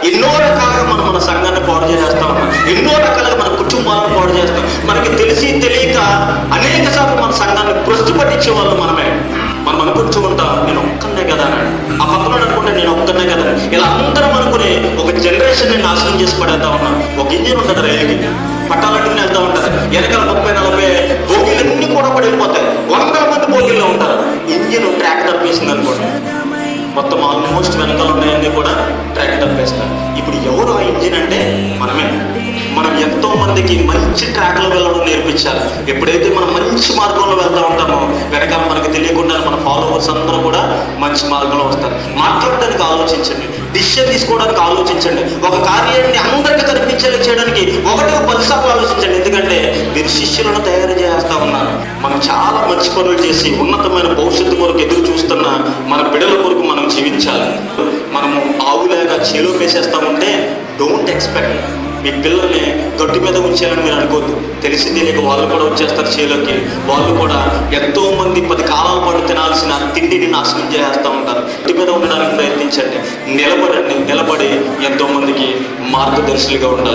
ఎన్నో రకాలుగా మనం మన సంఘాన్ని పాడు చేసేస్తా ఉన్నాం, ఎన్నో రకాలుగా మన కుటుంబాలను పాడు చేస్తాం. మనకి తెలిసి తెలియక అనేక సార్లు మన సంఘాన్ని భ్రష్టు పట్టించే వాళ్ళు మనమే. మనం అనుకుంటూ ఉంటాం, నేను ఒక్కనే కదా అని, ఆ పక్కన అనుకుంటే నేను ఒక్కనే కదా. ఇలా అందరం అనుకుని ఒక జనరేషన్ ని నాశనం చేసి పడేస్తా ఉన్నాం. ఒక ఇంజిన్ ఉంటుంది రైలుకి, పట్టాలట్టుకుని వెళ్తా ఉంటారు, వెనకాల 30-40 బోగీలన్నీ కూడా పడిపోతాయి, 100 మంది బోగీల్లో ఉంటారు. ఇంజిన్ ట్రాక్ తప్పేసింది అనుకోండి, మొత్తం ఆల్మోస్ట్ వెనకాల ఉన్నాయన్నీ కూడా ట్రాక్ తప్పేస్తారు. ఇప్పుడు ఎవరు ఆ ఇంజిన్ అంటే మనమే. మనం ఎంతో మందికి మంచి ట్రాక్లో వెళ్ళడం నేర్పించాలి. ఎప్పుడైతే మనం మంచి మార్గంలో వెళ్తూ ఉంటామో వెనకాల మనకి తెలియకుండా మన ఫాలోవర్స్ అందరూ కూడా మంచి మార్గంలో వస్తారు. మాట్లాడడానికి ఆలోచించండి, డిసిషన్ తీసుకోవడానికి ఆలోచించండి, ఒక కార్యాన్ని అందరికీ కనిపించేలా చేయడానికి 1-10 సార్లు ఆలోచించండి. ఎందుకంటే మీరు శిష్యులను తయారు చేస్తూ ఉన్నారు. మనం చాలా మంచి పనులు చేసి ఉన్నతమైన భవిష్యత్తు కొరకు ఎదురు చూస్తున్న మన బిడ్డల కొరకు మనం జీవించాలి. మనము ఆవులాగా చేలో వేసేస్తా ఉంటే డోంట్ ఎక్స్పెక్ట్ మీ పిల్లల్ని గట్టు మీద ఉంచాలని మీరు అనుకోవద్దు. తెలిసి తెలియక వాళ్ళు కూడా వచ్చేస్తారు చేలోకి. వాళ్ళు కూడా ఎంతో మంది 10 కాలాల పాటు తినాల్సిన తిండిని నాశనం చేస్తూ ఉంటారు. గట్టు మీద ఉండడానికి ప్రయత్నించండి, నిలబడి ఎంతో మందికి మార్గదర్శులుగా ఉండాలి.